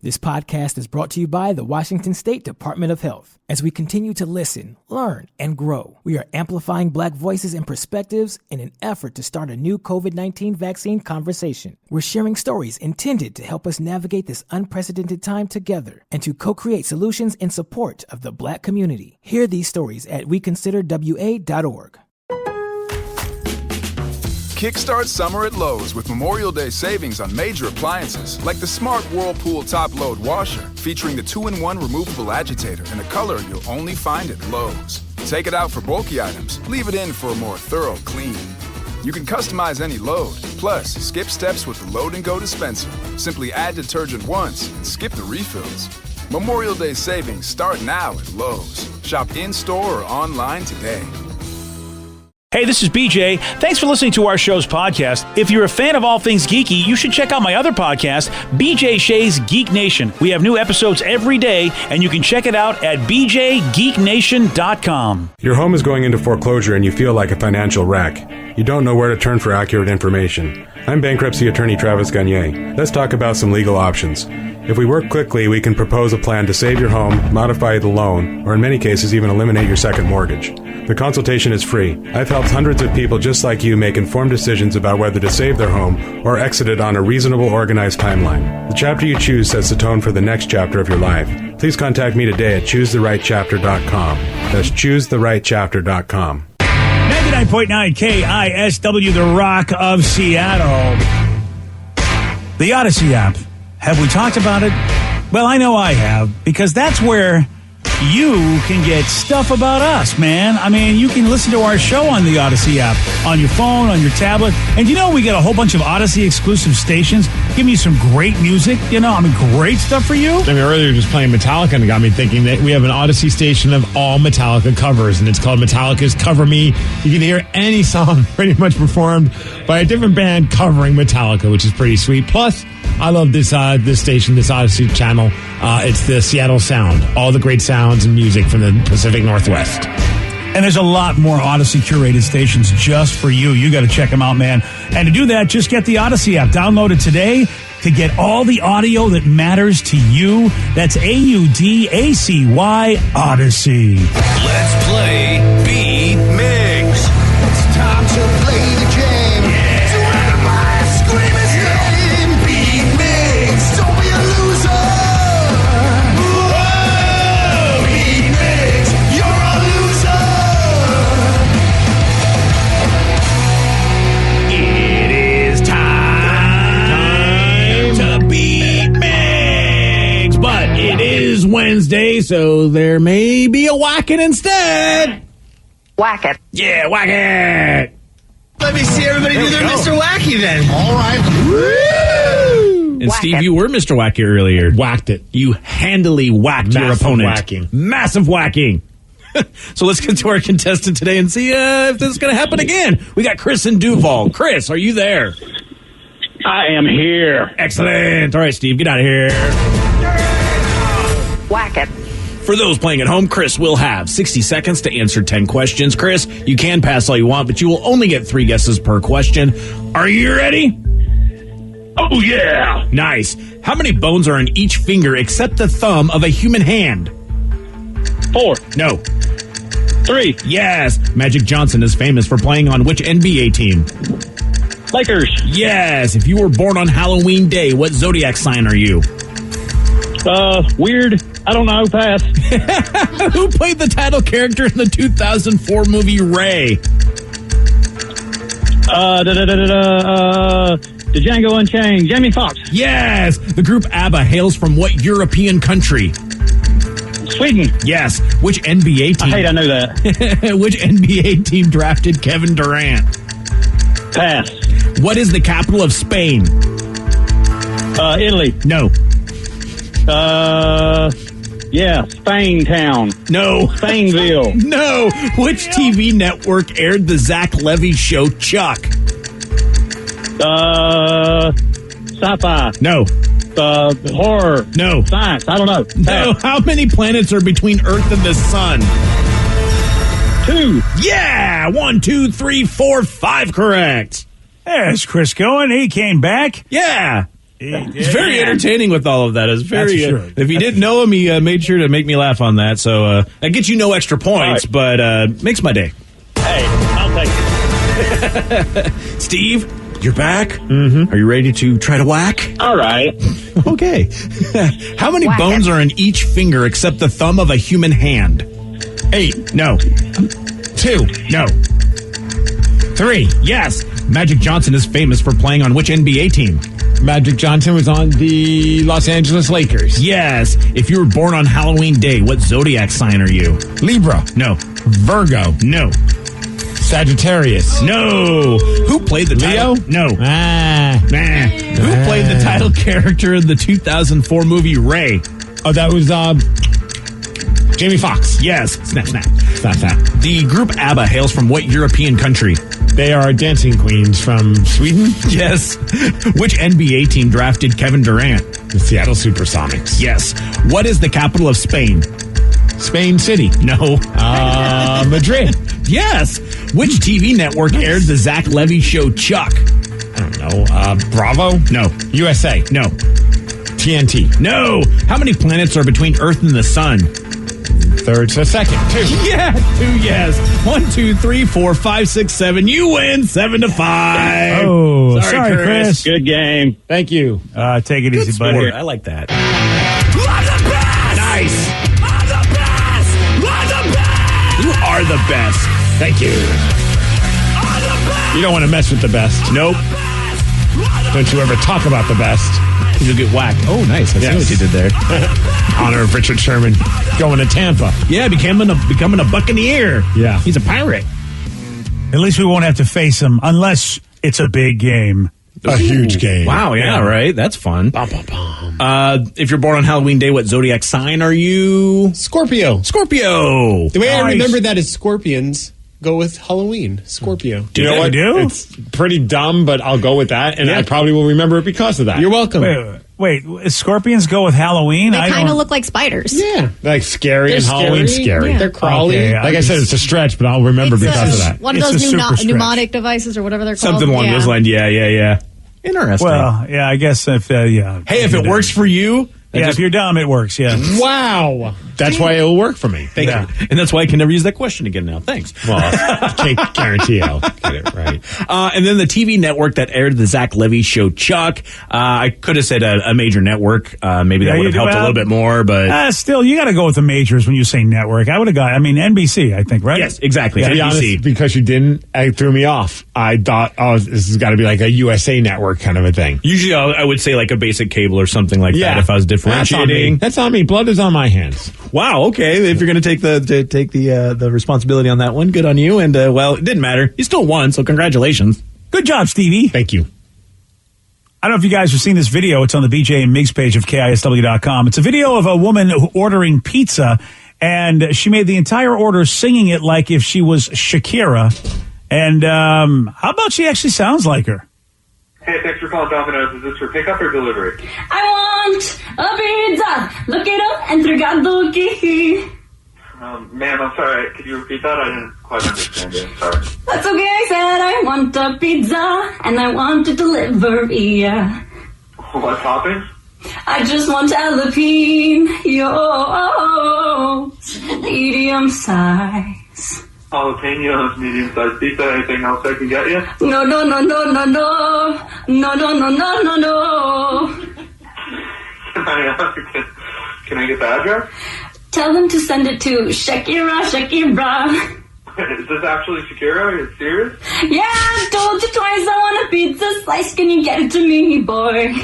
This podcast is brought to you by the Washington State Department of Health. As we continue to listen, learn, and grow, we are amplifying Black voices and perspectives in an effort to start a new COVID-19 vaccine conversation. We're sharing stories intended to help us navigate this unprecedented time together and to co-create solutions in support of the Black community. Hear these stories at weconsiderwa.org. Kickstart summer at Lowe's with Memorial Day savings on major appliances like the Smart Whirlpool Top Load Washer, featuring the 2-in-1 removable agitator in a color you'll only find at Lowe's. Take it out for bulky items, leave it in for a more thorough clean. You can customize any load, plus skip steps with the Load and Go dispenser. Simply add detergent once and skip the refills. Memorial Day savings start now at Lowe's. Shop in-store or online today. Hey, this is BJ. Thanks for listening to our show's podcast. If you're a fan of all things geeky, you should check out my other podcast, BJ Shea's Geek Nation. We have new episodes every day, and you can check it out at bjgeeknation.com. Your home is going into foreclosure and you feel like a financial wreck. You don't know where to turn for accurate information. I'm bankruptcy attorney Travis Gagne. Let's talk about some legal options. If we work quickly, we can propose a plan to save your home, modify the loan, or in many cases even eliminate your second mortgage. The consultation is free. I've helped hundreds of people just like you make informed decisions about whether to save their home or exit it on a reasonable, organized timeline. The chapter you choose sets the tone for the next chapter of your life. Please contact me today at choosetherightchapter.com. That's choosetherightchapter.com. 99.9 KISW, the Rock of Seattle. The Odyssey app. Have we talked about it? Well, I know I have, because that's where you can get stuff about us, man. I mean, you can listen to our show on the Odyssey app, on your phone, on your tablet. And you know, we get a whole bunch of Odyssey exclusive stations giving you some great music, great stuff for you. I mean, earlier just playing Metallica and it got me thinking that we have an Odyssey station of all Metallica covers, and it's called Metallica's Cover Me. You can hear any song pretty much performed by a different band covering Metallica, which is pretty sweet. Plus, I love this station, this Odyssey channel. It's the Seattle Sound. All the great sounds and music from the Pacific Northwest. And there's a lot more Odyssey curated stations just for you. You got to check them out, man. And to do that, just get the Odyssey app. Download it today to get all the audio that matters to you. That's AUDACY Odyssey. Let's play Beat Mix. It's time to play the game. Yeah. So everybody scream his name. Beat Mix. Don't be a loser. Whoa. Beat Mix. You're a loser. It is time to Beat Mix. But it is Wednesday, so there may be a whacking instead. Whack it. Yeah, whack it. Let me see everybody do their Mr. Wacky then. All right. Woo! And Whack Steve, it. you were Mr. Wacky earlier. Whacked it. You handily whacked your Massive opponent. whacking. Massive whacking. So let's get to our contestant today and see if this is going to happen again. We got Chris in Duval. Chris, are you there? I am here. Excellent. All right, Steve, get out of here. Whack it. For those playing at home, Chris will have 60 seconds to answer 10 questions. Chris, you can pass all you want, but you will only get 3 guesses per question. Are you ready? Oh, yeah. Nice. How many bones are on each finger except the thumb of a human hand? 4, No. 3, Yes. Magic Johnson is famous for playing on which NBA team? Lakers. Yes. If you were born on Halloween Day, what zodiac sign are you? Weird. I don't know. Pass. Who played the title character in the 2004 movie Ray? The Django Unchained. Jamie Foxx. Yes. The group ABBA hails from what European country? Sweden. Yes. Which NBA team? I know that. Which NBA team drafted Kevin Durant? Pass. What is the capital of Spain? Italy. No. Spaintown. No. Spainville. No. Which TV network aired the Zach Levy show Chuck? Sci-fi. No. Horror. No. Science. I don't know. No. How many planets are between Earth and the Sun? 2. Yeah. 1, 2, 3, 4, 5 correct. There's Chris going. He came back. Yeah. It's very entertaining with all of that. It's very. That's true. If you didn't know him, he made sure to make me laugh on that. So that gets you no extra points, but makes my day. Hey, I'll take it. Steve, you're back. Mm-hmm. Are you ready to try to whack? All right. Okay. How many bones are in each finger except the thumb of a human hand? 8. No. 2. No. 3. Yes. Magic Johnson is famous for playing on which NBA team? Magic Johnson was on the Los Angeles Lakers. Yes. If you were born on Halloween Day, what zodiac sign are you? Libra. No. Virgo. No. Sagittarius. No. Who played the Leo? title? No. Nah. Who played the title character in the 2004 movie Ray? Oh, that was Jamie Foxx. Yes. Snap, snap. Snap, snap. The group ABBA hails from what European country? They are dancing queens from Sweden. Yes. Which NBA team drafted Kevin Durant? The Seattle Supersonics. Yes. What is the capital of Spain? Spain City. No. Madrid. Yes. Which TV network aired the Zach Levy show Chuck? I don't know. Bravo? No. USA? No. TNT? No. How many planets are between Earth and the Sun? Third, so second. 2. Yeah, 2, yes. 1, 2, 3, 4, 5, 6, 7. You win 7-5. Oh, sorry, Chris. Good game. Thank you. Take it easy, buddy. Sport. I like that. Nice. You are the best. Thank you. You don't want to mess with the best. Nope. Don't you ever talk about the best. You'll get whacked. Oh, nice. I see what you did there. Honor of Richard Sherman going to Tampa. Yeah, becoming a Buccaneer. Yeah. He's a pirate. At least we won't have to face him unless it's a big game. A huge game. Wow, yeah, right. That's fun. Bum, bum, bum. If you're born on Halloween Day, what zodiac sign are you? Scorpio. Scorpio. The way I Nice. remember that is scorpions go with Halloween. Scorpio. You know what? do? It's pretty dumb, but I'll go with that, and I probably will remember it because of that. You're welcome. Wait, scorpions go with Halloween? They I kind of don't- look like spiders. Yeah. Like scary They're and Halloween scary. Yeah. They're crawly. Okay, Like I said, it's a stretch, but I'll remember because of that. One of It's those a super stretch. pneumatic devices or whatever they're called. Something along those lines. Yeah. Interesting. Well, yeah, I guess if, yeah. hey, if it works for you, Yeah, if you're dumb, it works, yeah. Wow. That's why it'll work for me. thank you. And that's why I can never use that question again now. Thanks. Well, can't guarantee I'll get it right. And then the TV network that aired the Zach Levy show Chuck. I could have said a major network. Maybe that would have helped a little bit more, but still, you got to go with the majors when you say network. I would have got, NBC, I think, right? yes, exactly. To be NBC. honest, because you didn't, it threw me off. I thought, this has got to be like a USA network kind of a thing. Usually I would say like a basic cable or something like that if I was differentiating. That's on me. Blood is on my hands. Wow. Okay. If you're going to take the responsibility on that one, good on you. And well, it didn't matter. You still won, so congratulations. Good job, Stevie. Thank you. I don't know if you guys have seen this video. It's on the BJ and Migs page of KISW.com. It's a video of a woman ordering pizza, and she made the entire order singing it like if she was Shakira. And how about she actually sounds like her? Hey, thanks for calling Domino's. Is this for pickup or delivery? I want a pizza. Look it up, entregado aquí. Ma'am, I'm sorry. Could you repeat that? I didn't quite understand it. Sorry. That's okay. I said I want a pizza and I want it delivery. Yeah. What toppings? I just want jalapenos, medium size. Jalapenos, medium-sized pizza. Anything else I can get you? No. Can I get the address? Tell them to send it to Shakira. Is this actually Shakira? Are you serious? Yeah, I told you twice I want a pizza slice. Can you get it to me, boy?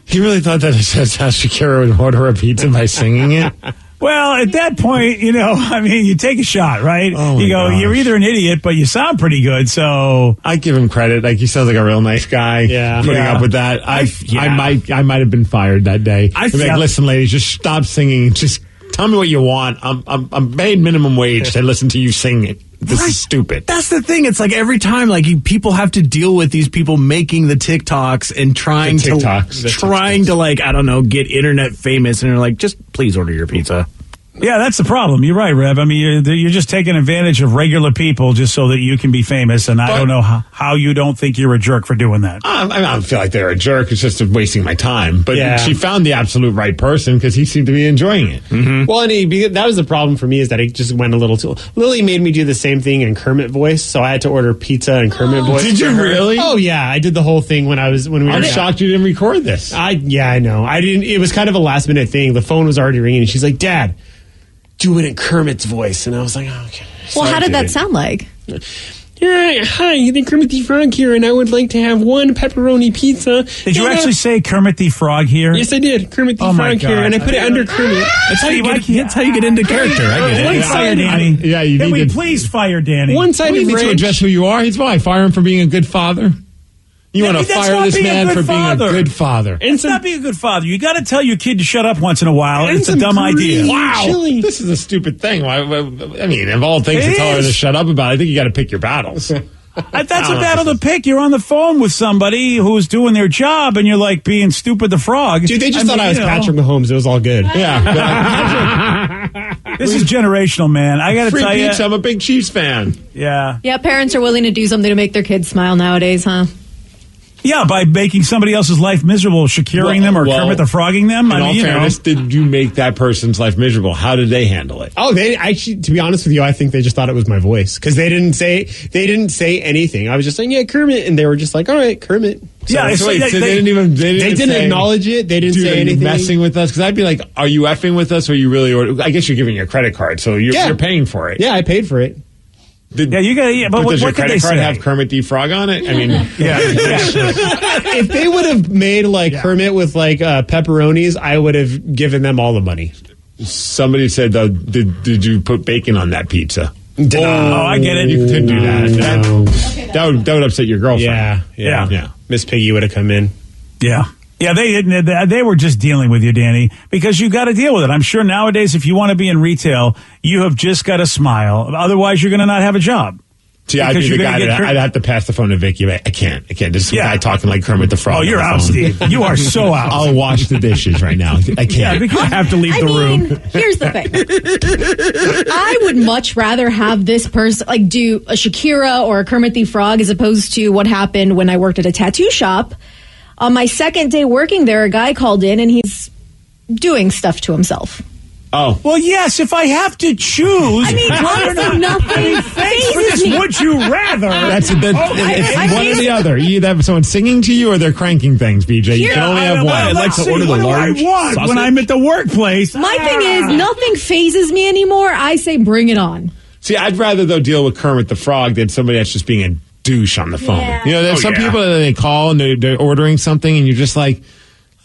He really thought that that's how Shakira would order a pizza by singing it? Well, at that point, you take a shot, right? Oh you go, you're either an idiot, but you sound pretty good, so... I give him credit. Like, he sounds like a real nice guy. Putting up with that. I might have been fired that day. I'd be like, listen, ladies, just stop singing. Just tell me what you want. I'm paid minimum wage to listen to you sing it. This is stupid. That's the thing. It's like every time, people have to deal with these people making the TikToks and trying to, I don't know, get internet famous, and they're like, just please order your pizza. Yeah, that's the problem. You're right, Rev. I mean, you're just taking advantage of regular people just so that you can be famous, and I don't know how you don't think you're a jerk for doing that. I don't feel like they're a jerk. It's just wasting my time. But she found the absolute right person because he seemed to be enjoying it. Mm-hmm. Well, and that was the problem for me is that it just went a little too... Lily made me do the same thing in Kermit voice, so I had to order pizza in Kermit voice. Did you really? Oh, yeah. I did the whole thing when we were... I'm shocked you didn't record this. I know. I didn't... It was kind of a last-minute thing. The phone was already ringing, and she's like, Dad... do it in Kermit's voice. And I was like, oh, okay. Well, how did that sound like? Yeah, hi, the Kermit the Frog here, and I would like to have one pepperoni pizza. Did you actually say Kermit the Frog here? Yes, I did. Kermit the Frog here, and I put it under Kermit. That's how you get into character. I get it. Fire Danny. Can we please fire Danny? One-sided You need to address who you are. He's why? Fire him for being a good father? You want to fire this man for being a good father. It's not being a good father. You got to tell your kid to shut up once in a while. It's a dumb idea. Wow. This is a stupid thing. I mean, of all things to tell her to shut up about, I think you got to pick your battles. That's a battle to pick. You're on the phone with somebody who's doing their job, and you're like being stupid the frog. Dude, they just thought I was Patrick Mahomes. It was all good. Yeah. This is generational, man. I got to tell you. I'm a big Chiefs fan. Yeah. Yeah, parents are willing to do something to make their kids smile nowadays, huh? Yeah, by making somebody else's life miserable, Shakiring them or Kermit the Frogging them. In all fairness, did you make that person's life miserable? How did they handle it? Oh, they actually, to be honest with you, I think they just thought it was my voice because they didn't say anything. I was just saying, yeah, Kermit, and they were just like, all right, Kermit. So, they didn't acknowledge it. They didn't say anything. Messing with us? Because I'd be like, are you effing with us? Or are you really? I guess you're giving your credit card, so you're paying for it. Yeah, I paid for it. You got. Yeah, but does your credit card say? have Kermit the Frog on it? I mean, If they would have made Kermit with pepperonis, I would have given them all the money. Somebody said, "Did you put bacon on that pizza?" I get it. You couldn't do that. That would upset your girlfriend. Yeah. Miss Piggy would have come in. Yeah. Yeah, they were just dealing with you, Danny, because you got to deal with it. I'm sure nowadays, if you want to be in retail, you have just got to smile. Otherwise, you're going to not have a job. See, I'd be the guy I'd have to pass the phone to Vicky. I can't. This guy talking like Kermit the Frog. Oh, you're out, Steve. You are so out. I'll wash the dishes right now. I can't. Yeah, because I have to leave the room. Here's the thing. I would much rather have this person do a Shakira or a Kermit the Frog as opposed to what happened when I worked at a tattoo shop. On my second day working there, a guy called in and he's doing stuff to himself. Oh. Well, yes, if I have to choose. I mean, honestly, nothing phases me. Would you rather? It's one or the other. You either have someone singing to you or they're cranking things, BJ. You can only have one. I'd like to order the large sausage when I'm at the workplace. My thing is, nothing phases me anymore. I say bring it on. See, I'd rather, though, deal with Kermit the Frog than somebody that's just being a douche on the phone. Yeah. You know, there's some people that they call and they're ordering something and you're just like,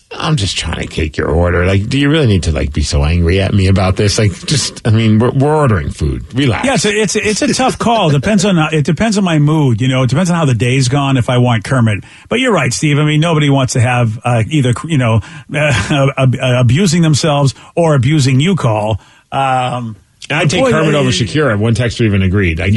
I'm just trying to take your order. Like, do you really need to be so angry at me about this? We're ordering food. Relax. Yeah, it's a tough call. It depends on my mood. You know, it depends on how the day's gone. If I want Kermit, but you're right, Steve. I mean, nobody wants to have either abusing themselves or abusing you call. I'd take Kermit over Shakira. One texter even agreed. I'd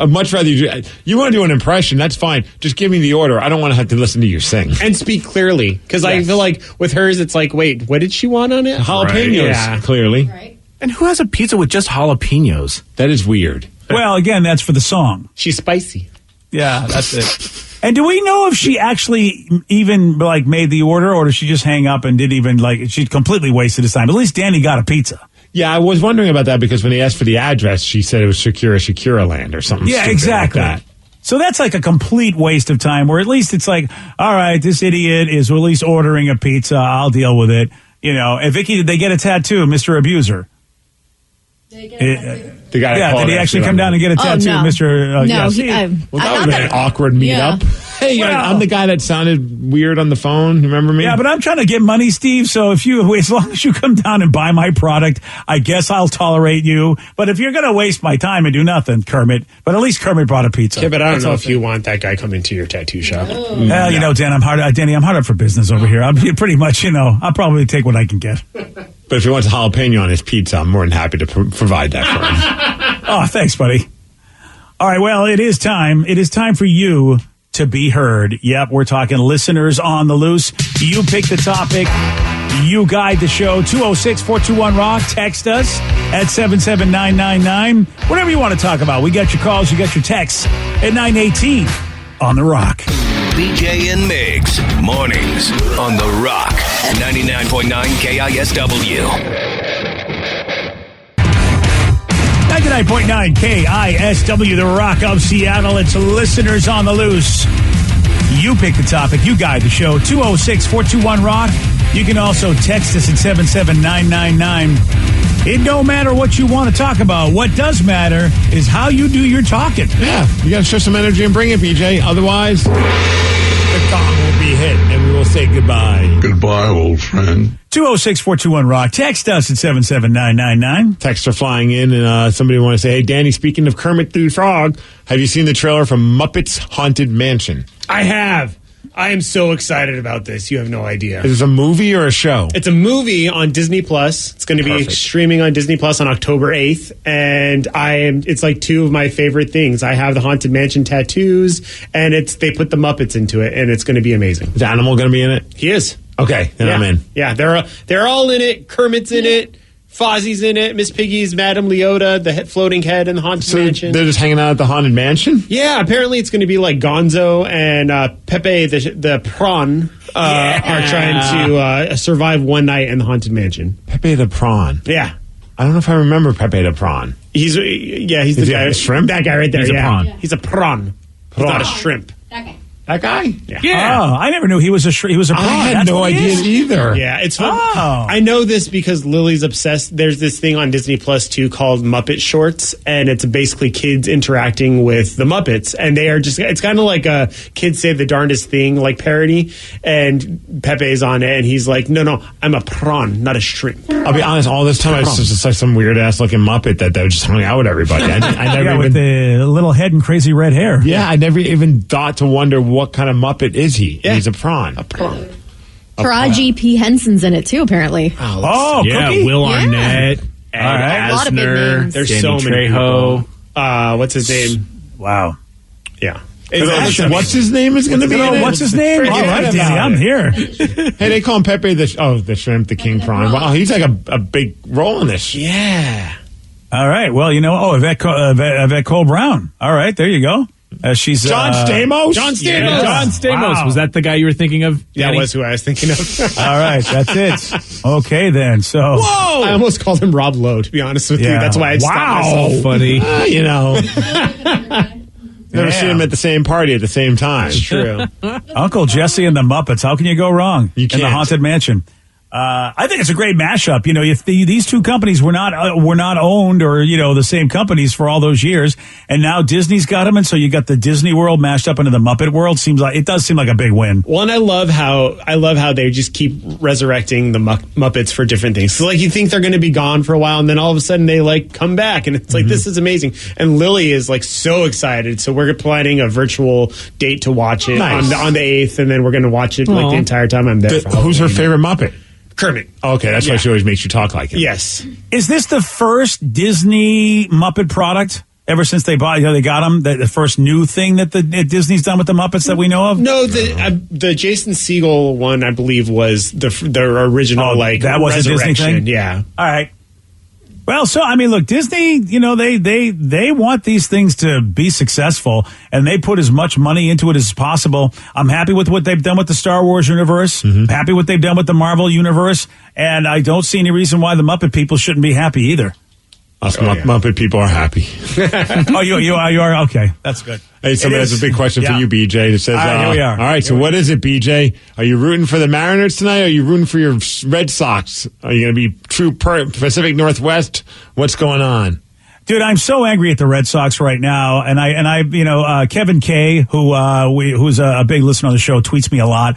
much rather you do. You want to do an impression? That's fine. Just give me the order. I don't want to have to listen to you sing and speak clearly. Because I feel like with hers, it's like, wait, what did she want on it? Jalapenos, clearly. Right. And who has a pizza with just jalapenos? That is weird. Well, again, that's for the song. She's spicy. Yeah, that's it. And do we know if she actually even made the order, or did she just hang up and didn't even she completely wasted his time? At least Danny got a pizza. Yeah, I was wondering about that because when they asked for the address, she said it was Shakira Land or something. Yeah, exactly. Like that. So that's a complete waste of time, where at least it's all right, this idiot is at least ordering a pizza. I'll deal with it. You know, and Vicky, did they get a tattoo, Mr. Abuser? Did they get a tattoo? The guy did he actually come down and get a tattoo, no. Mr. No, that would have been an awkward meetup. Yeah. Hey, I'm the guy that sounded weird on the phone. You remember me? Yeah, but I'm trying to get money, Steve. So as long as you come down and buy my product, I guess I'll tolerate you. But if you're going to waste my time and do nothing, Kermit, but at least Kermit brought a pizza. Yeah, but I don't know if you want that guy coming to your tattoo shop. Well, Dan, I'm hard up for business over here. I'm pretty much, I'll probably take what I can get. But if he wants jalapeno on his pizza, I'm more than happy to provide that for him. Oh, thanks, buddy. All right, well, it is time. It is time for you to be heard. Yep, we're talking listeners on the loose. You pick the topic. You guide the show. 206-421-ROCK. Text us at 77999. Whatever you want to talk about. We got your calls. You got your texts at 918 on The Rock. BJ and Migs, mornings on The Rock, 99.9 KISW. 99.9 KISW, The Rock of Seattle. It's listeners on the loose. You pick the topic. You guide the show. 206-421-ROCK. You can also text us at 77999. It don't matter what you want to talk about. What does matter is how you do your talking. Yeah, you got to show some energy and bring it, BJ. Otherwise, the gong will be hit and we will say goodbye. Goodbye, old friend. 206-421-ROCK. Text us at 77999. Texts are flying in, and somebody want to say, hey, Danny, speaking of Kermit the Frog, have you seen the trailer from Muppets Haunted Mansion? I have. I am so excited about this. You have no idea. Is this a movie or a show? It's a movie on Disney Plus. It's going to be streaming on Disney Plus on October 8th, and it's like two of my favorite things. I have the Haunted Mansion tattoos, and they put the Muppets into it, and it's going to be amazing. Is Animal going to be in it? He is. Okay, then I'm in. Yeah, they're all in it. Kermit's in it. Fozzie's in it. Miss Piggy's Madame Leota, the floating head in the Haunted Mansion. They're just hanging out at the Haunted Mansion? Yeah, apparently it's going to be like Gonzo and Pepe the Prawn are trying to survive one night in the Haunted Mansion. Pepe the Prawn? Yeah. I don't know if I remember Pepe the Prawn. He's the guy. A shrimp? That guy right there, He's a prawn. He's a prawn. He's not a shrimp. That guy? Yeah. Oh, I never knew he was a prawn. I had That's no what he idea is? either. Yeah, it's fun. Oh. I know this because Lily's obsessed. There's this thing on Disney Plus too called Muppet Shorts, and it's basically kids interacting with the Muppets, and they are it's kind of like a Kids Say the Darndest Thing like parody, and Pepe's on it, and he's like, no, I'm a prawn, not a shrimp. I'll be honest, all this time I was just like some weird ass looking Muppet that just hung out with everybody. I never even, with the little head and crazy red hair. Yeah, I never even thought to wonder what kind of Muppet is he. Yeah. He's a prawn. A prawn. Taraji P. Henson's in it too, apparently. Oh, yeah, Cookie? Will Yeah. Arnett, Ed A lot of big Asner, names. There's Danny so many Trejo. people. What's his name? Wow. Yeah. What's his name is going to be in it? What's his name? All Forget right, about Danny, it. I'm here. Hey, they call him Pepe the shrimp, the king prawn. Wow, he's like a big role in this. Yeah. All right. Well, Yvette Cole Brown. All right, there you go. She's John Stamos? John Stamos. Yeah, John Stamos. Wow. Was that the guy you were thinking of? That Danny? was who I was thinking of. All right, that's it. Okay, then. So, I almost called him Rob Lowe, to be honest with you. Yeah. That's why I stopped myself. Funny. Never seen him at the same party at the same time. It's true. Uncle Jesse and the Muppets. How can you go wrong? You In the can't. Haunted Mansion. I think it's a great mashup. You know, if these two companies were not owned or the same companies for all those years, and now Disney's got them, and so you got the Disney world mashed up into the Muppet world. It does seem like a big win. Well, and I love how they just keep resurrecting the Muppets for different things. So, like, you think they're going to be gone for a while, and then all of a sudden they come back, and it's like this is amazing. And Lily is so excited. So we're planning a virtual date to watch it Nice. on the 8th, and then we're going to watch it the entire time I'm there. Who's her favorite Muppet? Kermit. Okay, that's why she always makes you talk like him. Yes. Is this the first Disney Muppet product ever since they got them? The first new thing that Disney's done with the Muppets that we know of? No, the Jason Segel one, I believe, was the original that was a Disney resurrection. thing? Yeah. All right. Well, so I mean, look, Disney, they want these things to be successful, and they put as much money into it as possible. I'm happy with what they've done with the Star Wars universe. Happy with what they've done with the Marvel universe, and I don't see any reason why the Muppet people shouldn't be happy either. Us Muppet people are happy. Oh, you are okay. That's good. Hey, somebody has a big question for Yeah. you, BJ. That says, All right, here we are. All right, so what is it, BJ? Are you rooting for the Mariners tonight? Or are you rooting for your Red Sox? Are you going to be true Pacific Northwest? What's going on? Dude, I'm so angry at the Red Sox right now, and I, Kevin K, who's a big listener on the show, tweets me a lot,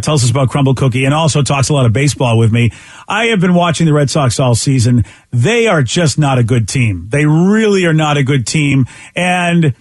tells us about Crumble Cookie, and also talks a lot of baseball with me. I have been watching the Red Sox all season. They are just not a good team. They really are not a good team, and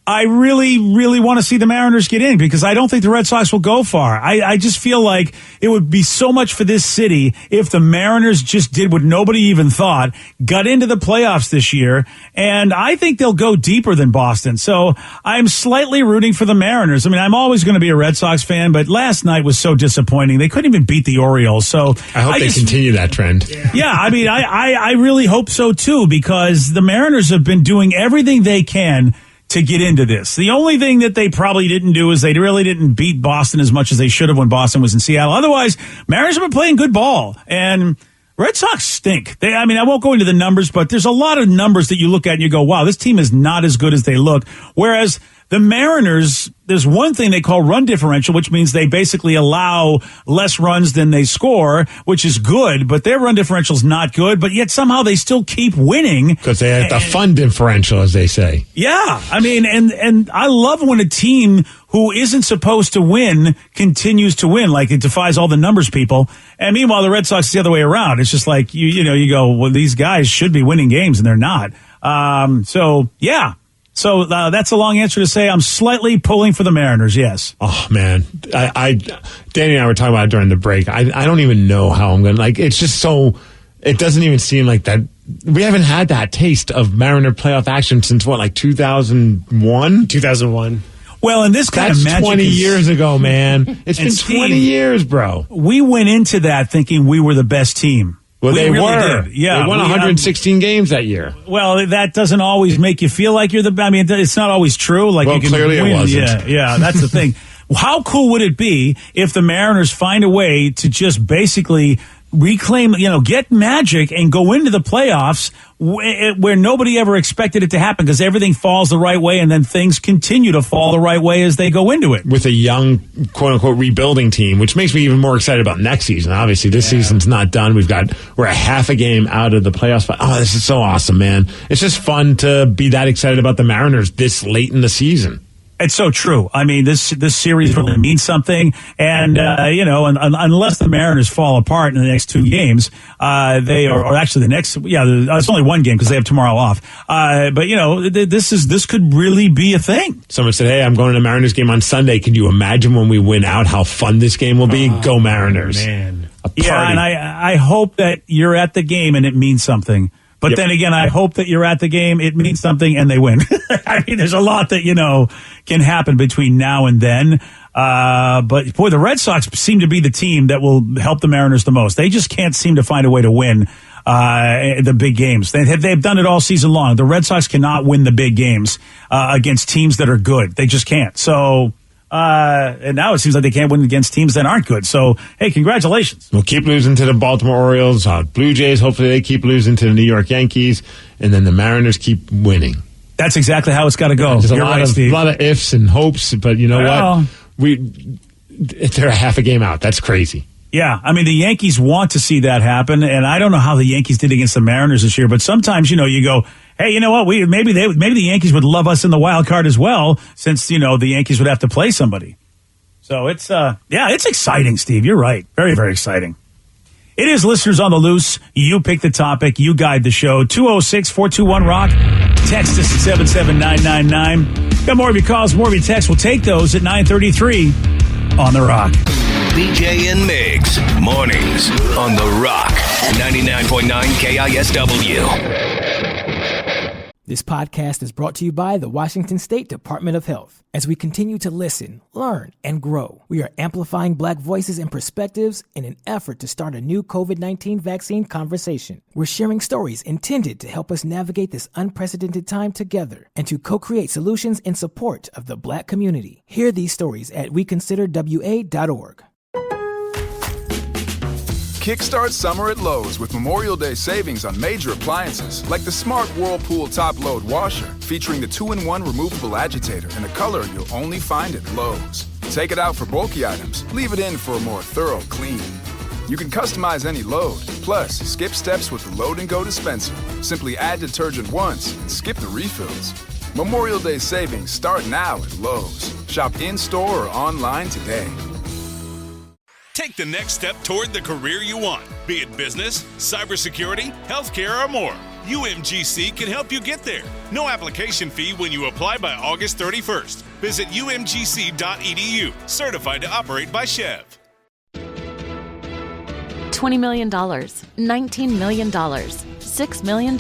I really, really want to see the Mariners get in because I don't think the Red Sox will go far. I just feel like it would be so much for this city if the Mariners just did what nobody even thought, got into the playoffs this year, and I think they'll go deeper than Boston. So I'm slightly rooting for the Mariners. I mean, I'm always going to be a Red Sox fan, but last night was so disappointing. They couldn't even beat the Orioles. So I hope they continue that trend. Yeah, I mean, I really hope so too because the Mariners have been doing everything they can to get into this. The only thing that they probably didn't do is they really didn't beat Boston as much as they should have when Boston was in Seattle. Otherwise, Mariners have been playing good ball. And Red Sox stink. I won't go into the numbers, but there's a lot of numbers that you look at and you go, wow, this team is not as good as they look. Whereas the Mariners, there's one thing they call run differential, which means they basically allow less runs than they score, which is good, but their run differential is not good, but yet somehow they still keep winning. Because they have the fun differential, as they say. Yeah, I mean, and I love when a team who isn't supposed to win continues to win, like it defies all the numbers people. And meanwhile, the Red Sox is the other way around. It's just like, you go, well, these guys should be winning games, and they're not. So that's a long answer to say I'm slightly pulling for the Mariners, yes. Oh, man. Danny and I were talking about it during the break. I don't even know how I'm going to, it's just so, it doesn't even seem like that. We haven't had that taste of Mariner playoff action since 2001? 2001. Well, and this kind That's of magic 20 years ago, man. It's been 20 years, bro. We went into that thinking we were the best team. Well, they really were. Did. Yeah, they won 116 games that year. Well, that doesn't always make you feel like you're the. I mean, it's not always true. Like you can clearly win. It wasn't. Yeah, that's the thing. How cool would it be if the Mariners find a way to just basically reclaim, get magic and go into the playoffs where nobody ever expected it to happen because everything falls the right way and then things continue to fall the right way as they go into it. With a young, quote-unquote, rebuilding team, which makes me even more excited about next season. Obviously, this season's not done. We're a half a game out of the playoffs. Oh, this is so awesome, man. It's just fun to be that excited about the Mariners this late in the season. It's so true. I mean, this series really means something, and unless the Mariners fall apart in the next two games, or actually the next, it's only one game because they have tomorrow off. This could really be a thing. Someone said, "Hey, I'm going to the Mariners game on Sunday. Can you imagine when we win out how fun this game will be? Go Mariners!" Man, yeah, and I hope that you're at the game and it means something. But then again, I hope that you're at the game, it means something, and they win. I mean, there's a lot that, can happen between now and then. But, boy, the Red Sox seem to be the team that will help the Mariners the most. They just can't seem to find a way to win the big games. They've done it all season long. The Red Sox cannot win the big games against teams that are good. They just can't. So... and now it seems like they can't win against teams that aren't good. So, hey, congratulations. We'll keep losing to the Baltimore Orioles. Blue Jays, hopefully they keep losing to the New York Yankees. And then the Mariners keep winning. That's exactly how it's got to go. There's a lot of ifs and hopes, but you know what? They're a half a game out. That's crazy. Yeah, I mean, the Yankees want to see that happen, and I don't know how the Yankees did against the Mariners this year, but sometimes, you go, hey, you know what? Maybe the Yankees would love us in the wild card as well, since, the Yankees would have to play somebody. So it's exciting, Steve. You're right. Very, very exciting. It is Listeners on the Loose. You pick the topic. You guide the show. 206-421-ROCK. Text us at 77999. Got more of your calls, more of your texts. We'll take those at 9:33 on The Rock. BJ and Migs, mornings on The Rock, 99.9 KISW. This podcast is brought to you by the Washington State Department of Health. As we continue to listen, learn, and grow, we are amplifying Black voices and perspectives in an effort to start a new COVID-19 vaccine conversation. We're sharing stories intended to help us navigate this unprecedented time together and to co-create solutions in support of the Black community. Hear these stories at weconsiderwa.org. Kickstart summer at Lowe's with Memorial Day savings on major appliances like the smart Whirlpool top-load washer featuring the 2-in-1 removable agitator in a color you'll only find at Lowe's. Take it out for bulky items, leave it in for a more thorough clean. You can customize any load, plus skip steps with the Load and Go dispenser. Simply add detergent once and skip the refills. Memorial Day savings start now at Lowe's. Shop in-store or online today. Take the next step toward the career you want, be it business, cybersecurity, healthcare, or more. UMGC can help you get there. No application fee when you apply by August 31st. Visit umgc.edu. Certified to operate by Chev. $20 million, $19 million, $6 million.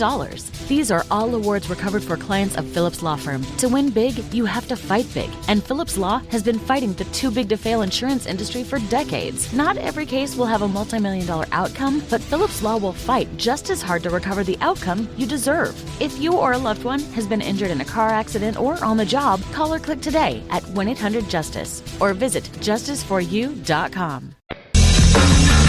These are all awards recovered for clients of Phillips Law Firm. To win big, you have to fight big. And Phillips Law has been fighting the too big to fail insurance industry for decades. Not every case will have a multi-million-dollar outcome, but Phillips Law will fight just as hard to recover the outcome you deserve. If you or a loved one has been injured in a car accident or on the job, call or click today at 1-800-JUSTICE or visit justiceforyou.com.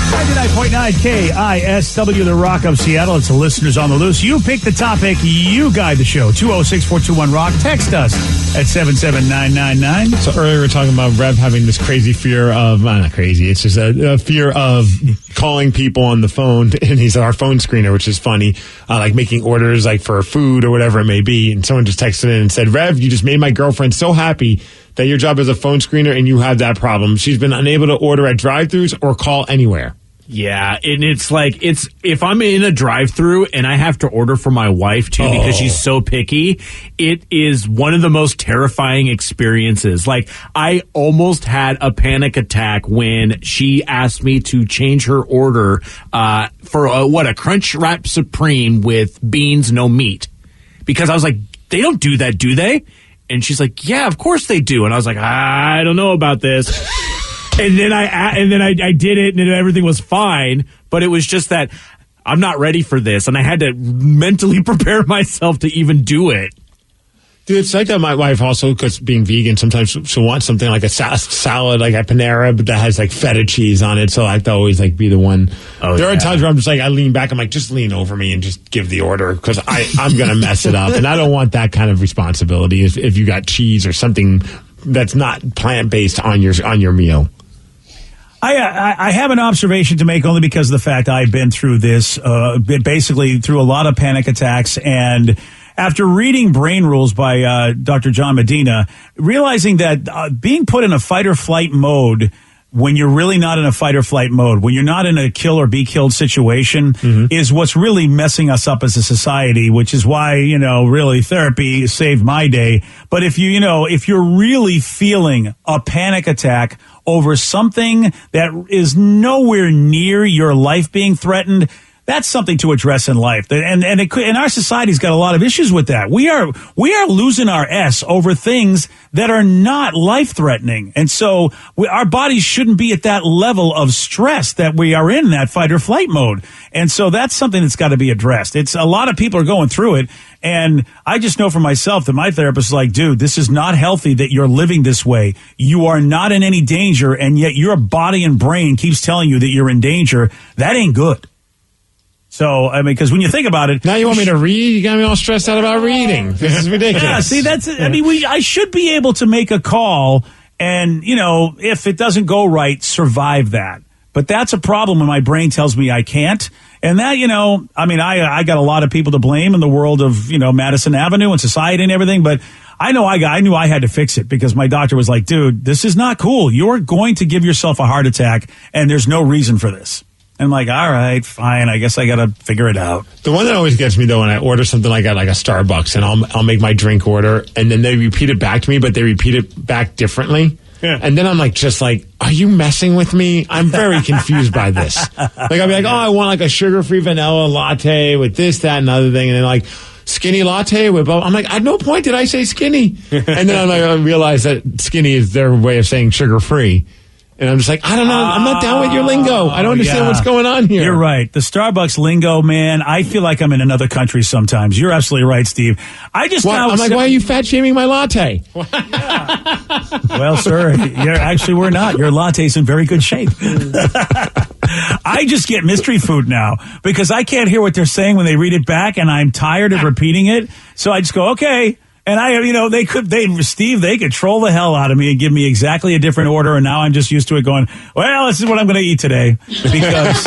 99.9 KISW, the Rock of Seattle. It's the listeners on the loose. You pick the topic. You guide the show. 206-421-ROCK. Text us at 77999. So earlier we were talking about Rev having this crazy fear of, not crazy, it's just a fear of calling people on the phone. And he's our phone screener, which is funny, like making orders like for food or whatever it may be. And someone just texted in and said, Rev, you just made my girlfriend so happy that your job as a phone screener and you have that problem. She's been unable to order at drive-thrus or call anywhere. Yeah, and it's like, if I'm in a drive-thru and I have to order for my wife too because she's so picky, it is one of the most terrifying experiences. Like, I almost had a panic attack when she asked me to change her order for a Crunch Wrap Supreme with beans, no meat. Because I was like, they don't do that, do they? And she's like, yeah, of course they do. And I was like, I don't know about this. And then I did it, and then everything was fine. But it was just that I'm not ready for this, and I had to mentally prepare myself to even do it. Dude, it's like that. My wife also, because being vegan, sometimes she'll want something like a salad, like at Panera, but that has like feta cheese on it. So I have to always like be the one. There are times where I'm just like, I lean back. I'm like, just lean over me and just give the order because I'm going to mess it up, and I don't want that kind of responsibility if you got cheese or something that's not plant based on your meal. I have an observation to make only because of the fact I've been through this, basically through a lot of panic attacks. And after reading Brain Rules by Dr. John Medina, realizing that being put in a fight or flight mode when you're really not in a fight or flight mode, when you're not in a kill or be killed situation, is what's really messing us up as a society, which is why, really therapy saved my day. But if you're really feeling a panic attack over something that is nowhere near your life being threatened, that's something to address in life. And our society's got a lot of issues with that. We are losing our S over things that are not life-threatening. And so our bodies shouldn't be at that level of stress that we are in that fight or flight mode. And so that's something that's got to be addressed. It's a lot of people are going through it. And I just know for myself that my therapist is like, dude, this is not healthy that you're living this way. You are not in any danger. And yet your body and brain keeps telling you that you're in danger. That ain't good. So, I mean, because when you think about it... Now you want me to read? You got me all stressed out about reading. This is ridiculous. Yeah, see, I should be able to make a call and, if it doesn't go right, survive that. But that's a problem when my brain tells me I can't. And that, I got a lot of people to blame in the world of, Madison Avenue and society and everything. But I knew I had to fix it because my doctor was like, dude, this is not cool. You're going to give yourself a heart attack and there's no reason for this. I'm like, all right, fine. I guess I got to figure it out. The one that always gets me, though, when I order something like at a Starbucks, and I'll make my drink order, and then they repeat it back to me, but they repeat it back differently. Yeah. And then I'm like, are you messing with me? I'm very confused by this. Like, I'll be like, I want like a sugar-free vanilla latte with this, that, and other thing. And then like, skinny latte with blah. I'm like, at no point did I say skinny. And then I realize that skinny is their way of saying sugar-free. And I'm just like, I don't know. I'm not down with your lingo. I don't understand what's going on here. You're right. The Starbucks lingo, man, I feel like I'm in another country sometimes. You're absolutely right, Steve. I'm like, why are you fat shaming my latte? Well, sir, we're not. Your latte's in very good shape. I just get mystery food now because I can't hear what they're saying when they read it back, and I'm tired of repeating it. So I just go, okay. And they could troll the hell out of me and give me exactly a different order. And now I'm just used to it going, well, this is what I'm going to eat today. Because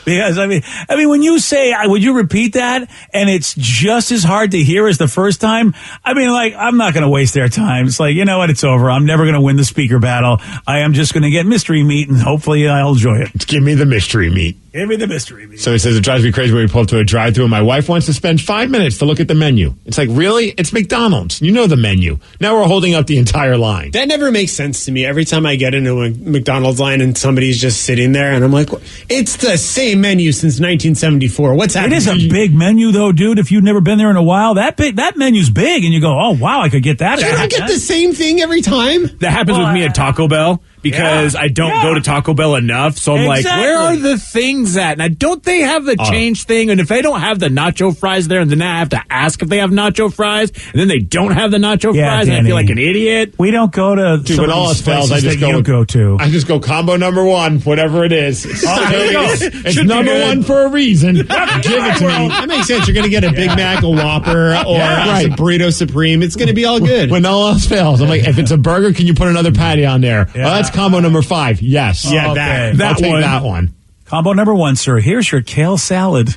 Because I mean, when you say, would you repeat that? And it's just as hard to hear as the first time. I mean, like, I'm not going to waste their time. It's like, you know what? It's over. I'm never going to win the speaker battle. I am just going to get mystery meat, and hopefully I'll enjoy it. Give me the mystery meat. Give me the mystery meat. So he says it drives me crazy when we pull up to a drive-thru and my wife wants to spend 5 minutes to look at the menu. It's like, really? It's McDonald's. You know the menu. Now we're holding up the entire line. That never makes sense to me. Every time I get into a McDonald's line and somebody's just sitting there, and I'm like, it's the same menu since 1974. What's happening? It is a big menu, though, dude. If you've never been there in a while, that menu's big, and you go, oh, wow, I could get that. You don't get the same thing every time? That happens with me at Taco Bell. Because I don't go to Taco Bell enough, so I'm like, where are the things at? And don't they have the change thing? And if they don't have the nacho fries there, and then I have to ask if they have nacho fries, and then they don't have the nacho fries, Danny, and I feel like an idiot. We don't go to Dude, when all else fails, I just go to. I just go combo number one, whatever it is. There you go. It's number one for a reason. Give it to me. That makes sense. You're going to get a Big Mac, a Whopper, or a Burrito Supreme. It's going to be all good. When all else fails, I'm like, if it's a burger, can you put another patty on there? Yeah. Well, that's combo number 5. Yes. Yeah, I'll take that one. Combo number 1, sir. Here's your kale salad.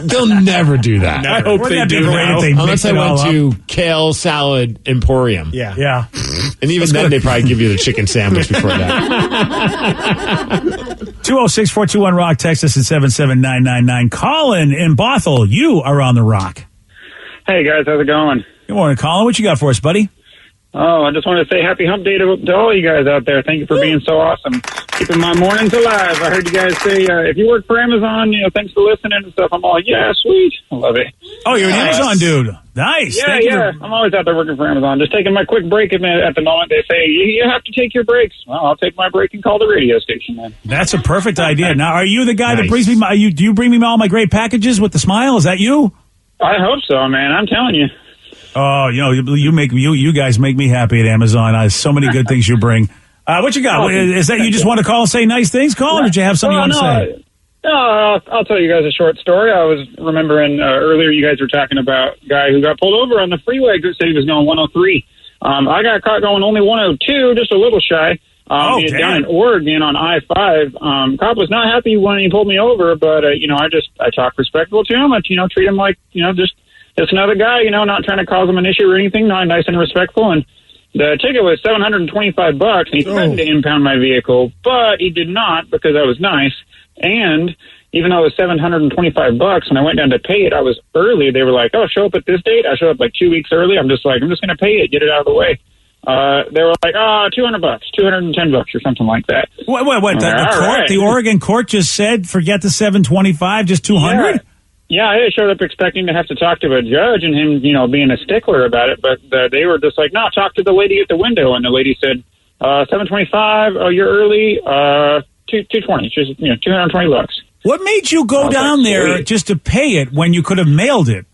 They'll never do that. I hope they do. Unless I went to Kale Salad Emporium. Yeah. And even then, they probably give you the chicken sandwich before that. 206-421-ROCK. Text us at 77999. Colin in Bothell, you are on the Rock. Hey, guys. How's it going? Good morning, Colin. What you got for us, buddy? Oh, I just want to say happy hump day to all you guys out there. Thank you for being so awesome. Keeping my mornings alive. I heard you guys say, if you work for Amazon, thanks for listening and stuff. I'm all, yeah, sweet. I love it. Oh, you're an Amazon dude. Nice. Yeah. I'm always out there working for Amazon. Just taking my quick break at the moment. They say, you have to take your breaks. Well, I'll take my break and call the radio station then. That's a perfect idea. Now, are you the guy that brings me do you bring me all my great packages with the smile? Is that you? I hope so, man. I'm telling you. Oh, you guys make me happy at Amazon. So many good things you bring. What you got? Is that you just want to call and say nice things, Colin, or did you have something you want to say? No, I'll tell you guys a short story. I was remembering earlier you guys were talking about a guy who got pulled over on the freeway that said he was going 103. I got caught going only 102, just a little shy. Down in Oregon on I-5. Cop was not happy when he pulled me over, but, I talked respectful to him. I, treat him like, just another guy, not trying to cause him an issue or anything, not nice and respectful. And the ticket was $725, and he threatened to impound my vehicle, but he did not because I was nice. And even though it was $725, when I went down to pay it, I was early. They were like, oh, show up at this date. I showed up like 2 weeks early. I'm just going to pay it, get it out of the way. They were like, $200, $210 or something like that. What? The Oregon court just said, forget the $725, just $200? Yeah, I showed up expecting to have to talk to a judge and him, being a stickler about it. But they were just like, no, talk to the lady at the window. And the lady said, $725. Oh, you're early. $220. Just $220. What made you go down there just to pay it when you could have mailed it?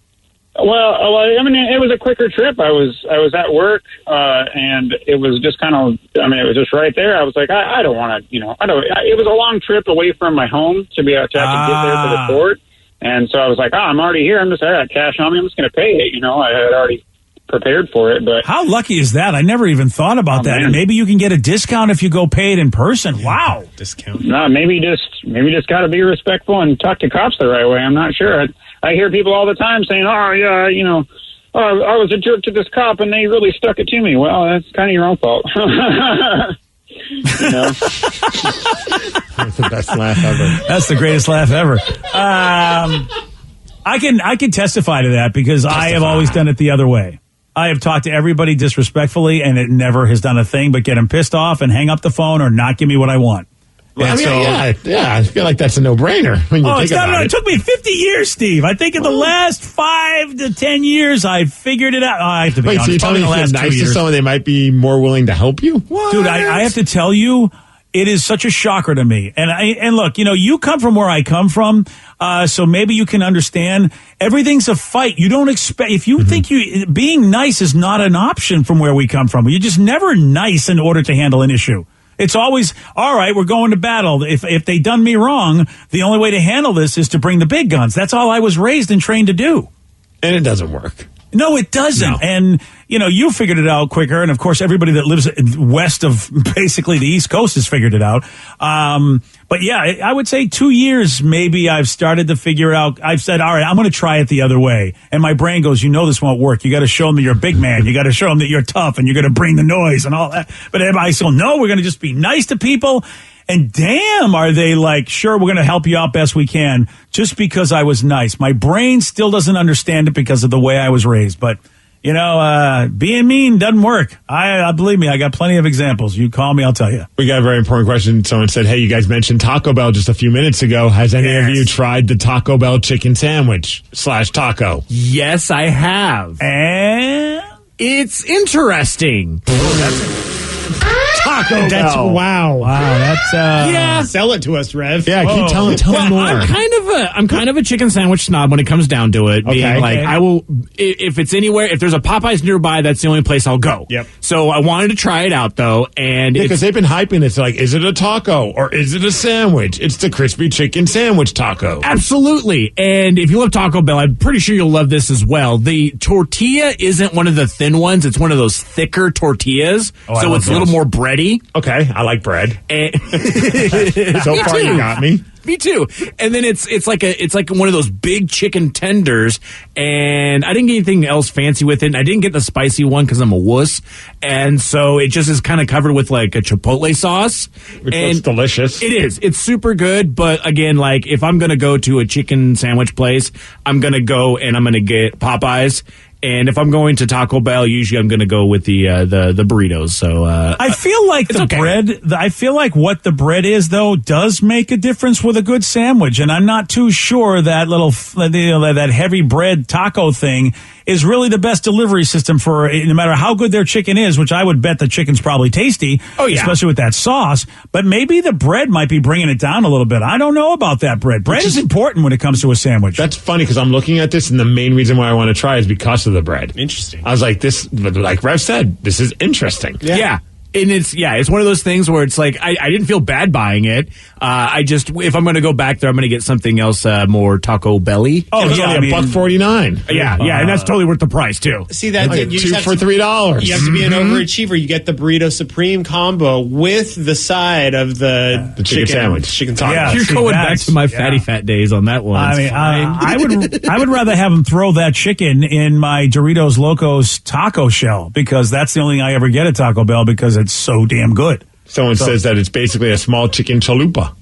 Well, it was a quicker trip. I was at work, and it was just kind of, it was just right there. I was like, I don't want to, it was a long trip away from my home to be able to have to get there for the court. And so I was like, I'm already here. I got cash on me. I'm just going to pay it. I had already prepared for it. But how lucky is that? I never even thought about that. And maybe you can get a discount if you go pay it in person. Wow. Discount. No, maybe just got to be respectful and talk to cops the right way. I'm not sure. I hear people all the time saying, I was a jerk to this cop and they really stuck it to me. Well, that's kind of your own fault. That's the best laugh ever. That's the greatest laugh ever. I can testify to that because I have always done it the other way. I have talked to everybody disrespectfully, and it never has done a thing but get them pissed off and hang up the phone or not give me what I want. Well, I feel like that's a no-brainer when you think about it. It took me 50 years, Steve. I think in the last 5 to 10 years, I figured it out. I have to be honest. So you're telling me if you're nice to someone, they might be more willing to help you? What? Dude, I have to tell you, it is such a shocker to me. And look, you come from where I come from, so maybe you can understand. Everything's a fight. You don't expect, if you think being nice is not an option from where we come from. You're just never nice in order to handle an issue. It's always, all right, we're going to battle. If they done me wrong, the only way to handle this is to bring the big guns. That's all I was raised and trained to do. And it doesn't work. No, it doesn't. No. And, you figured it out quicker. And, of course, everybody that lives west of basically the East Coast has figured it out. But yeah, I would say 2 years, maybe I've started to figure out, I've said, all right, I'm going to try it the other way. And my brain goes, this won't work. You got to show them that you're a big man. You got to show them that you're tough and you're going to bring the noise and all that. But everybody said, no, we're going to just be nice to people. And damn, are they like, sure, we're going to help you out best we can just because I was nice. My brain still doesn't understand it because of the way I was raised. But being mean doesn't work. I believe me, I got plenty of examples. You call me, I'll tell you. We got a very important question. Someone said, hey, you guys mentioned Taco Bell just a few minutes ago. Has any of you tried the Taco Bell chicken sandwich / taco? Yes, I have. And it's interesting. Taco That's Bell. wow. That's yeah. Sell it to us, Rev. Yeah, keep telling me more. I'm kind of a chicken sandwich snob when it comes down to it. Being I will, if it's anywhere, if there's a Popeyes nearby, that's the only place I'll go. Yep. So I wanted to try it out though, and because they've been hyping it's like, is it a taco or is it a sandwich? It's the crispy chicken sandwich taco. Absolutely. And if you love Taco Bell, I'm pretty sure you'll love this as well. The tortilla isn't one of the thin ones; it's one of those thicker tortillas, so it's a little more bready. Okay, I like bread. So Me far, too. you got me. Me too. And then it's like one of those big chicken tenders, and I didn't get anything else fancy with it. And I didn't get the spicy one because I'm a wuss, and so it just is kind of covered with like a chipotle sauce. Which looks delicious. It is. It's super good. But again, like if I'm gonna go to a chicken sandwich place, I'm gonna go and I'm gonna get Popeyes. And if I'm going to Taco Bell, usually I'm going to go with the burritos. So I feel like the bread. I feel like what the bread is though does make a difference with a good sandwich, and I'm not too sure that that heavy bread taco thing is really the best delivery system for no matter how good their chicken is, which I would bet the chicken's probably tasty. Oh yeah, especially with that sauce. But maybe the bread might be bringing it down a little bit. I don't know about that bread. Bread is important when it comes to a sandwich. That's funny because I'm looking at this, and the main reason why I want to try is because of the bread. Interesting. I was like, like Rev said, this is interesting. Yeah. And it's one of those things where it's like I didn't feel bad buying it. I just if I'm going to go back there, I'm going to get something else more Taco Belly. Oh, it's only $1.49. Yeah, and that's totally worth the price too. See that like you two just for have to- $3. You have to be an overachiever. You get the burrito supreme combo with the side of the chicken sandwich. chicken taco. Yeah. You're see, going back that's- to my fatty fat days on that one. I mean, I would rather have them throw that chicken in my Doritos Locos taco shell because that's the only thing I ever get at Taco Bell because it's so damn good. Someone says that it's basically a small chicken chalupa.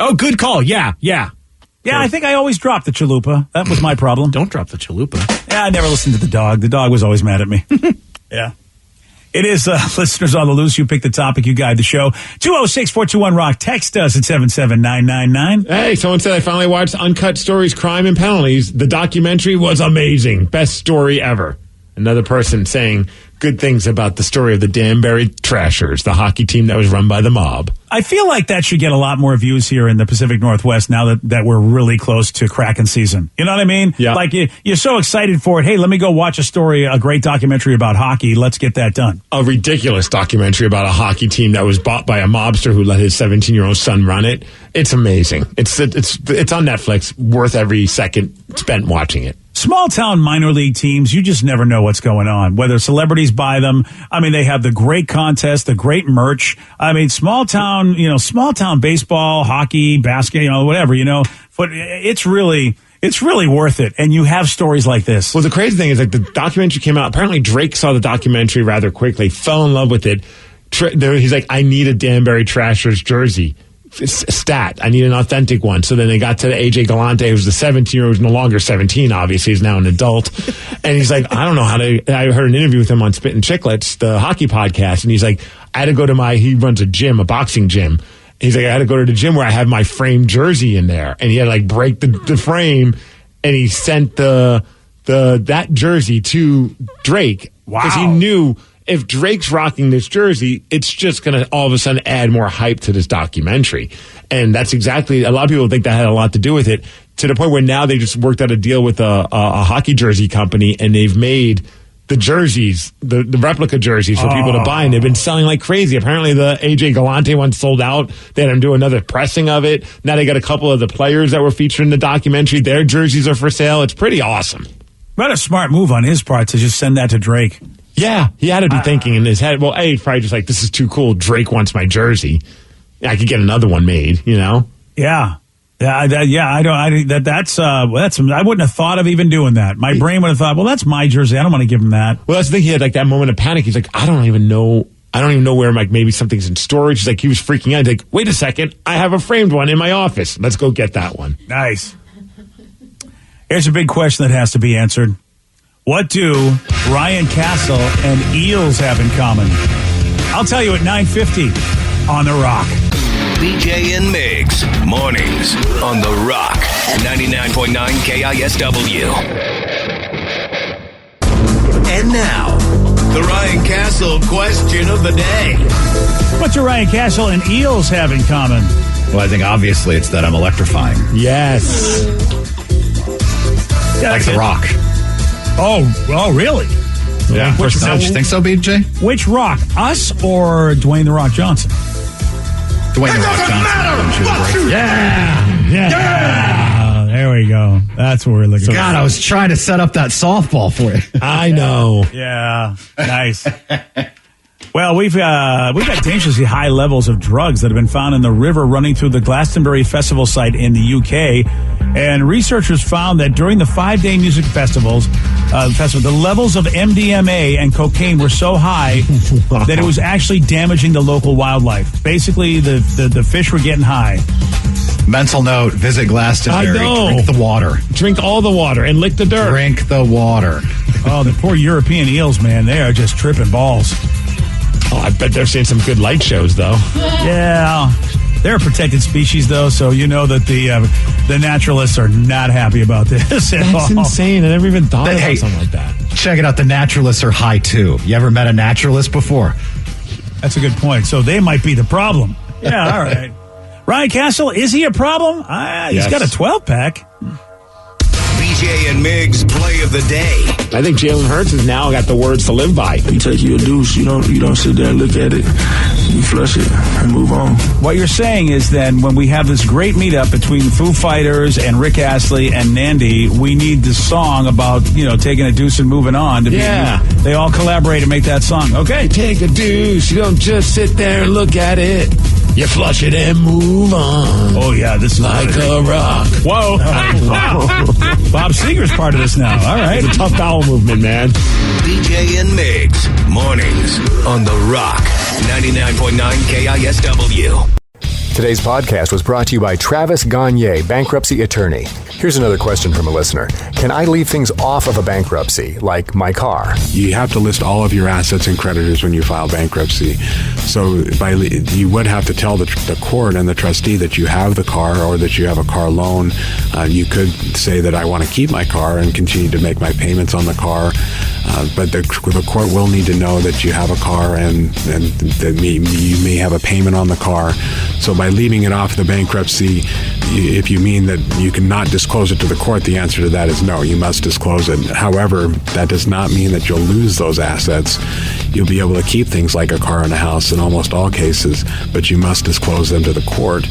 Oh, good call. Yeah. Yeah, I think I always drop the chalupa. That was my problem. Don't drop the chalupa. Yeah, I never listened to the dog. The dog was always mad at me. Yeah. It is listeners on the loose. You pick the topic, you guide the show. 206-421-ROCK. Text us at 77999. Hey, someone said I finally watched Uncut Stories, Crime and Penalties. The documentary was amazing. Best story ever. Another person saying good things about the story of the Danbury Trashers, the hockey team that was run by the mob. I feel like that should get a lot more views here in the Pacific Northwest now that we're really close to Kraken season. You know what I mean? Yeah. Like you're so excited for it. Hey, let me go watch a great documentary about hockey. Let's get that done. A ridiculous documentary about a hockey team that was bought by a mobster who let his 17-year-old son run it. It's amazing. It's on Netflix. Worth every second spent watching it. Small town minor league teams, you just never know what's going on. Whether celebrities buy them, I mean, they have the great contest, the great merch. I mean, small town baseball, hockey, basket, whatever, but it's really worth it. And you have stories like this. Well, the crazy thing is like the documentary came out. Apparently Drake saw the documentary rather quickly, fell in love with it. He's like, I need a Danbury Trashers jersey. Stat. I need an authentic one. So then they got to the AJ Galante, who's the 17-year-old, who's no longer 17, obviously. He's now an adult. And he's like, I don't know how to. I heard an interview with him on Spittin' Chicklets, the hockey podcast. And he's like, I had to go to he runs a gym, a boxing gym. He's like, I had to go to the gym where I have my framed jersey in there. And he had to like break the frame. And he sent that jersey to Drake. Wow. Because he knew if Drake's rocking this jersey, it's just going to all of a sudden add more hype to this documentary. And that's exactly, a lot of people think that had a lot to do with it, to the point where now they just worked out a deal with a hockey jersey company, and they've made the jerseys, the replica jerseys for people to buy, and they've been selling like crazy. Apparently the AJ Galante one sold out. They had them do another pressing of it. Now they got a couple of the players that were featured in the documentary. Their jerseys are for sale. It's pretty awesome. What a smart move on his part to just send that to Drake. Yeah, he had to be thinking in his head, well, he's probably just like, this is too cool. Drake wants my jersey. I could get another one made, Yeah. I wouldn't have thought of even doing that. My brain would have thought, well, that's my jersey. I don't want to give him that. Well, that's the thing. He had like that moment of panic. He's like, I don't even know where like maybe something's in storage. He's like, he was freaking out. He's like, wait a second. I have a framed one in my office. Let's go get that one. Nice. Here's a big question that has to be answered. What do Ryan Castle and Eels have in common? I'll tell you at 9:50 on The Rock. BJ and Migs, mornings on The Rock, 99.9 KISW. And now, the Ryan Castle question of the day. What do Ryan Castle and Eels have in common? Well, I think obviously it's that I'm electrifying. Yes. Like The Rock. Oh, really? Yeah. You think so, BJ? Which Rock? Us or Dwayne The Rock Johnson? Dwayne The Rock Johnson. Yeah. There we go. That's what we're looking for. God, I was trying to set up that softball for you. I know. Yeah. Nice. Well, we've got dangerously high levels of drugs that have been found in the river running through the Glastonbury Festival site in the UK. And researchers found that during the 5-day music festival, the levels of MDMA and cocaine were so high that it was actually damaging the local wildlife. Basically, the fish were getting high. Mental note, visit Glastonbury. I know. Drink the water. Drink all the water and lick the dirt. Drink the water. Oh, the poor European eels, man. They are just tripping balls. Oh, I bet they're seeing some good light shows, though. Yeah. They're a protected species, though, so you know that the naturalists are not happy about this at all. That's insane. I never even thought about something like that. Check it out. The naturalists are high, too. You ever met a naturalist before? That's a good point. So they might be the problem. Yeah, all right. Ryan Castle, is he a problem? He's got a 12-pack. BJ and Migs play of the day. I think Jalen Hurts has now got the words to live by. You take your deuce, you don't sit there and look at it. You flush it and move on. What you're saying is then when we have this great meetup between Foo Fighters and Rick Astley and Nandy, we need this song about, taking a deuce and moving on. They all collaborate and make that song. Okay. Take a deuce. You don't just sit there and look at it. You flush it and move on. Oh, yeah. This is like a rock. Whoa. Bob Seger's part of this now. All right. It's a tough bowel movement, man. BJ and Migs, mornings on The Rock, 99.9 KISW. Today's podcast was brought to you by Travis Gagne, bankruptcy attorney. Here's another question from a listener. Can I leave things off of a bankruptcy, like my car? You have to list all of your assets and creditors when you file bankruptcy. So you would have to tell the court and the trustee that you have the car or that you have a car loan. You could say that I want to keep my car and continue to make my payments on the car. But the court will need to know that you have a car and that you may have a payment on the car. So by leaving it off the bankruptcy, if you mean that you cannot disclose it to the court, the answer to that is no, you must disclose it. However, that does not mean that you'll lose those assets. You'll be able to keep things like a car and a house in almost all cases, but you must disclose them to the court.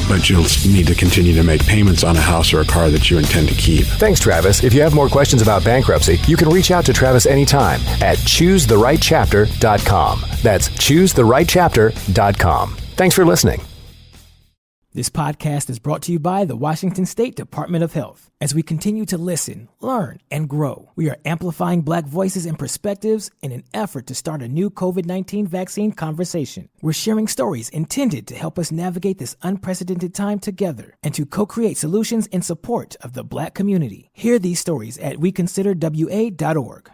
But you'll need to continue to make payments on a house or a car that you intend to keep. Thanks, Travis. If you have more questions about bankruptcy, you can reach out to Travis anytime at choosetherightchapter.com. That's choosetherightchapter.com. Thanks for listening. This podcast is brought to you by the Washington State Department of Health. As we continue to listen, learn, and grow, we are amplifying Black voices and perspectives in an effort to start a new COVID-19 vaccine conversation. We're sharing stories intended to help us navigate this unprecedented time together and to co-create solutions in support of the Black community. Hear these stories at weconsiderwa.org.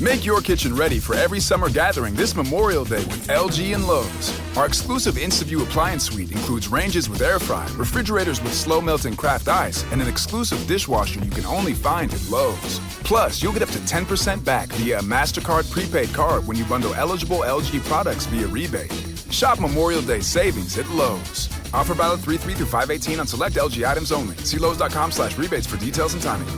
Make your kitchen ready for every summer gathering this Memorial Day with LG and Lowe's. Our exclusive InstaView appliance suite includes ranges with air fry, refrigerators with slow melting craft ice, and an exclusive dishwasher you can only find at Lowe's. Plus, you'll get up to 10% back via a MasterCard prepaid card when you bundle eligible LG products via rebate. Shop Memorial Day savings at Lowe's. Offer valid 3/3 through 5/18 on select LG items only. See Lowe's.com/rebates for details and timing.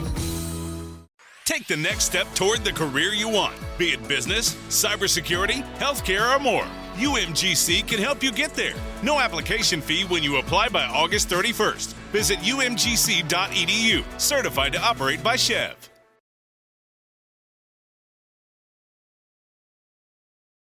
Take the next step toward the career you want, be it business, cybersecurity, healthcare, or more. UMGC can help you get there. No application fee when you apply by August 31st. Visit umgc.edu, certified to operate by Chev.